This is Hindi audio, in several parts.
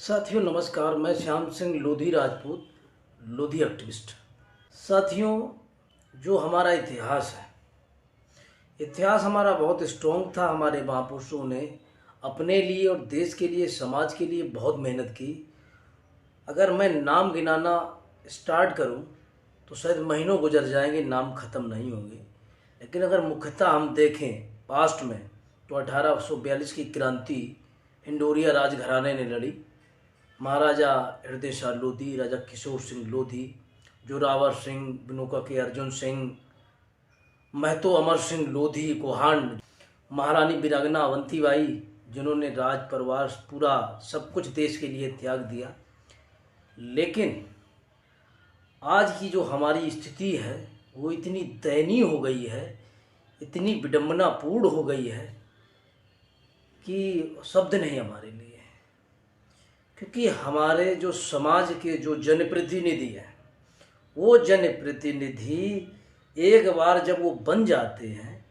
साथियों नमस्कार। मैं श्याम सिंह लोधी राजपूत, लोधी एक्टिविस्ट। साथियों, जो हमारा इतिहास है, इतिहास हमारा बहुत स्ट्रॉन्ग था। हमारे महापुरुषों ने अपने लिए और देश के लिए, समाज के लिए बहुत मेहनत की। अगर मैं नाम गिनाना स्टार्ट करूं तो शायद महीनों गुजर जाएंगे, नाम ख़त्म नहीं होंगे। लेकिन अगर मुख्यतः हम देखें पास्ट में, तो 1842 की क्रांति हिंडोरिया राजघराने ने लड़ी। महाराजा हृदय शाह लोधी, राजा किशोर सिंह लोधी, जोरावर सिंह, बिनोका के अर्जुन सिंह, महतो अमर सिंह लोधी कोहान, महारानी बिरागना अवंतीबाई, जिन्होंने राज परिवार पूरा सब कुछ देश के लिए त्याग दिया। लेकिन आज की जो हमारी स्थिति है वो इतनी दयनीय हो गई है, इतनी विडंबनापूर्ण हो गई है कि शब्द नहीं हमारे लिए। क्योंकि हमारे जो समाज के जो जनप्रतिनिधि हैं, वो जनप्रतिनिधि एक बार जब वो बन जाते हैं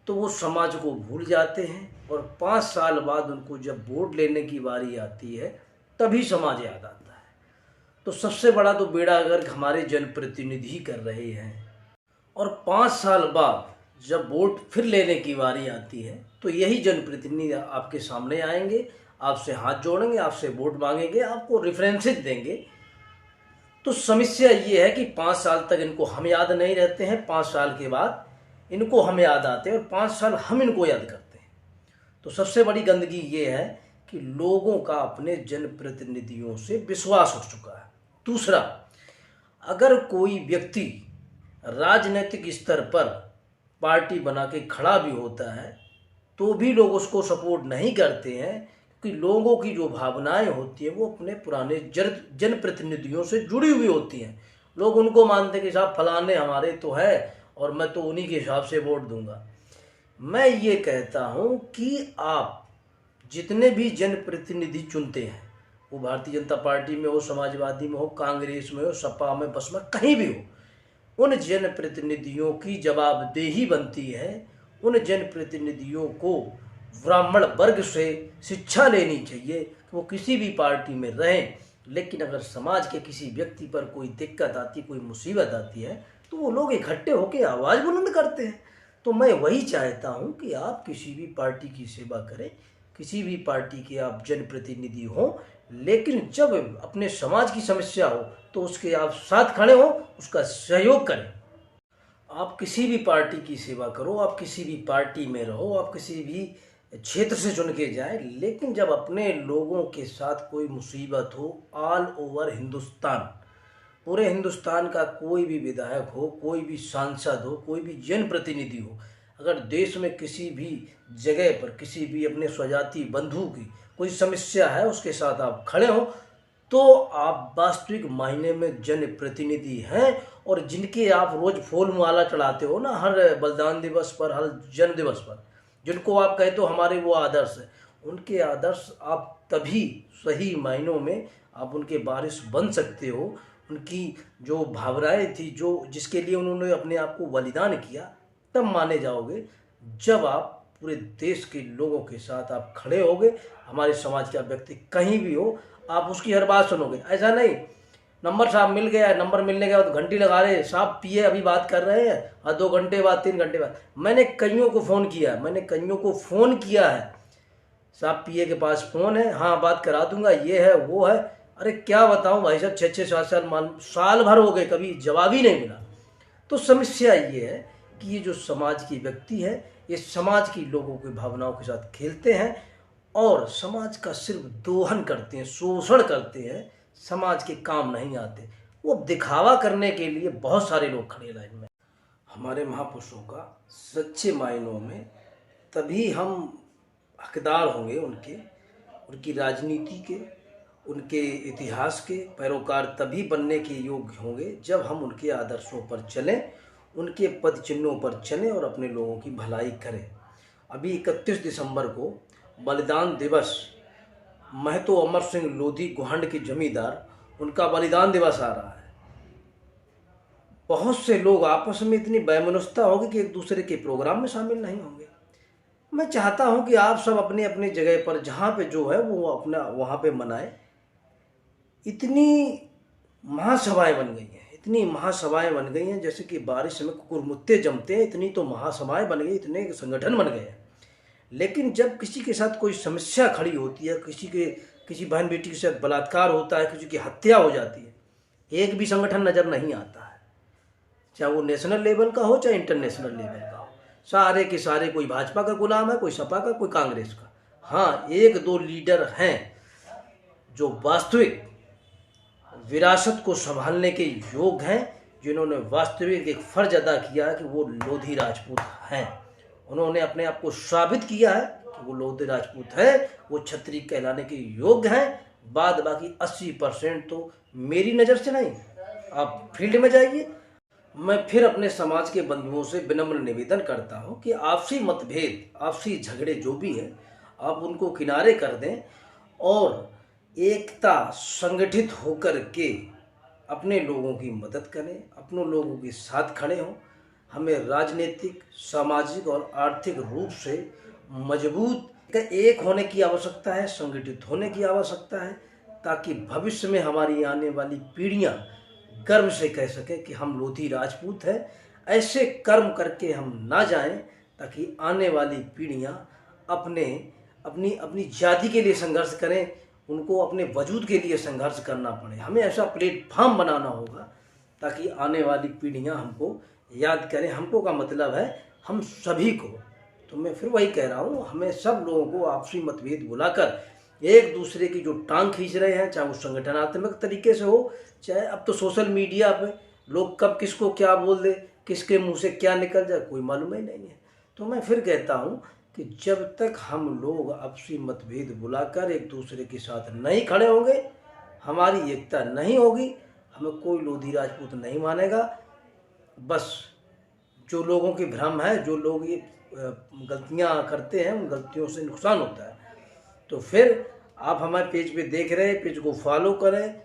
तो वो समाज को भूल जाते हैं, और 5 साल बाद उनको जब वोट लेने की बारी आती है तभी समाज याद आता है। तो सबसे बड़ा तो बेड़ा गर्क हमारे जनप्रतिनिधि कर रहे हैं। और 5 साल बाद जब वोट फिर लेने की बारी आती है तो यही जनप्रतिनिधि आपके सामने आएंगे, आपसे हाथ जोड़ेंगे, आपसे वोट मांगेंगे, आपको रेफरेंसेस देंगे। तो समस्या ये है कि 5 साल तक इनको हम याद नहीं रहते हैं, 5 साल के बाद इनको हम याद आते हैं और 5 साल हम इनको याद करते हैं। तो सबसे बड़ी गंदगी ये है कि लोगों का अपने जनप्रतिनिधियों से विश्वास उठ चुका है। दूसरा, अगर कोई व्यक्ति राजनीतिक स्तर पर पार्टी बना के खड़ा भी होता है तो भी लोग उसको सपोर्ट नहीं करते हैं, कि लोगों की जो भावनाएं होती हैं वो अपने पुराने जनप्रतिनिधियों से जुड़ी हुई होती हैं। लोग उनको मानते हैं कि साहब फलाने हमारे तो है और मैं तो उन्हीं के हिसाब से वोट दूंगा। मैं ये कहता हूं कि आप जितने भी जनप्रतिनिधि चुनते हैं, वो भारतीय जनता पार्टी में हो, समाजवादी में हो, कांग्रेस में हो, सपा में, बसपा, कहीं भी हो, उन जनप्रतिनिधियों की जवाबदेही बनती है। उन जनप्रतिनिधियों को ब्राह्मण वर्ग से शिक्षा लेनी चाहिए कि वो किसी भी पार्टी में रहें, लेकिन अगर समाज के किसी व्यक्ति पर कोई दिक्कत आती, कोई मुसीबत आती है, तो वो लोग इकट्ठे होकर आवाज़ बुलंद करते हैं। तो मैं वही चाहता हूं कि आप किसी भी पार्टी की सेवा करें, किसी भी पार्टी के आप जनप्रतिनिधि हों, लेकिन जब अपने समाज की समस्या हो तो उसके आप साथ खड़े हो, उसका सहयोग करें। आप किसी भी पार्टी की सेवा करो, आप किसी भी पार्टी में रहो, आप किसी भी क्षेत्र से चुन के जाए, लेकिन जब अपने लोगों के साथ कोई मुसीबत हो, ऑल ओवर हिंदुस्तान, पूरे हिंदुस्तान का कोई भी विधायक हो, कोई भी सांसद हो, कोई भी जनप्रतिनिधि हो, अगर देश में किसी भी जगह पर किसी भी अपने स्वजाति बंधु की कोई समस्या है, उसके साथ आप खड़े हो, तो आप वास्तविक मायने में जनप्रतिनिधि हैं। और जिनके आप रोज फूल माला चढ़ाते हो ना, हर बलिदान दिवस पर, हर जन्म दिवस पर, जिनको आप कहते हो हमारे वो आदर्श है, उनके आदर्श आप तभी सही मायनों में आप उनके वारिस बन सकते हो। उनकी जो भावनाएं थी, जो जिसके लिए उन्होंने अपने आप को बलिदान किया, तब माने जाओगे जब आप पूरे देश के लोगों के साथ आप खड़े होगे। हमारे समाज का व्यक्ति कहीं भी हो, आप उसकी हर बात सुनोगे। ऐसा नहीं नंबर साहब मिल गया, नंबर मिलने के बाद घंटी लगा रहे, साहब पिए अभी बात कर रहे हैं, और 2 घंटे बाद, 3 घंटे बाद। मैंने कईयों को फ़ोन किया है, साहब पिए के पास फ़ोन है, हाँ बात करा दूंगा, ये है वो है। अरे क्या बताऊं भाई साहब, 6-6, 7-7 साल भर हो गए, कभी जवाब ही नहीं मिला। तो समस्या ये है कि ये जो समाज की व्यक्ति है, ये समाज की लोगों की भावनाओं के साथ खेलते हैं और समाज का सिर्फ दोहन करते हैं, शोषण करते हैं, समाज के काम नहीं आते। वो दिखावा करने के लिए बहुत सारे लोग खड़े लाइन में। हमारे महापुरुषों का सच्चे मायनों में तभी हम हकदार होंगे उनकी राजनीति के, उनके इतिहास के पैरोकार तभी बनने के योग्य होंगे जब हम उनके आदर्शों पर चलें, उनके पद चिन्हों पर चलें और अपने लोगों की भलाई करें। अभी 31 दिसंबर को बलिदान दिवस, महतो अमर सिंह लोधी गोहंड के जमींदार, उनका बलिदान दिवस आ रहा है। बहुत से लोग आपस में इतनी वैमनस्यता होगी कि एक दूसरे के प्रोग्राम में शामिल नहीं होंगे। मैं चाहता हूं कि आप सब अपने अपने जगह पर जहां पे जो है वो अपना वहां पे मनाएं, इतनी महासभाएं बन गई हैं, इतनी महासभाएं बन गई हैं, जैसे कि बारिश में कुकुरमुत्ते जमते हैं, इतनी तो महासभाएं बन गई, इतने संगठन बन गए हैं। लेकिन जब किसी के साथ कोई समस्या खड़ी होती है, किसी बहन बेटी के साथ बलात्कार होता है, किसी की हत्या हो जाती है, एक भी संगठन नज़र नहीं आता है, चाहे वो नेशनल लेवल का हो चाहे इंटरनेशनल लेवल का हो। सारे के सारे, कोई भाजपा का गुलाम है, कोई सपा का, कोई कांग्रेस का। हाँ, एक दो लीडर हैं जो वास्तविक विरासत को संभालने के योग्य हैं, जिन्होंने वास्तविक एक फर्ज अदा किया है कि वो लोधी राजपूत हैं। उन्होंने अपने आप को साबित किया है कि वो लोधी राजपूत है, वो क्षत्रिय कहलाने के योग्य हैं। बाद बाकी 80% तो मेरी नज़र से नहीं, आप फील्ड में जाइए। मैं फिर अपने समाज के बंधुओं से विनम्र निवेदन करता हूं कि आपसी मतभेद, आपसी झगड़े जो भी है, आप उनको किनारे कर दें और एकता संगठित होकर के अपने लोगों की मदद करें, अपने लोगों के साथ खड़े हों। हमें राजनीतिक, सामाजिक और आर्थिक रूप से मजबूत एक होने की आवश्यकता है, संगठित होने की आवश्यकता है, ताकि भविष्य में हमारी आने वाली पीढ़ियां गर्व से कह सकें कि हम लोधी राजपूत हैं। ऐसे कर्म करके हम ना जाएं ताकि आने वाली पीढ़ियां अपनी अपनी जाति के लिए संघर्ष करें, उनको अपने वजूद के लिए संघर्ष करना पड़े। हमें ऐसा प्लेटफॉर्म बनाना होगा ताकि आने वाली पीढ़ियां हमको याद करें। हमको का मतलब है हम सभी को। तो मैं फिर वही कह रहा हूँ, हमें सब लोगों को आपसी मतभेद बुलाकर एक दूसरे की जो टांग खींच रहे हैं, चाहे वो संगठनात्मक तरीके से हो, चाहे अब तो सोशल मीडिया पे लोग कब किसको क्या बोल दे, किसके मुंह से क्या निकल जाए, कोई मालूम ही नहीं है। तो मैं फिर कहता हूँ कि जब तक हम लोग आपसी मतभेद बुलाकर एक दूसरे के साथ नहीं खड़े होंगे, हमारी एकता नहीं होगी, हमें कोई लोधी राजपूत नहीं मानेगा। बस जो लोगों की भ्रम है, जो लोग ये गलतियाँ करते हैं, उन गलतियों से नुकसान होता है। तो फिर आप हमारे पेज पे देख रहे हैं, पेज को फॉलो करें,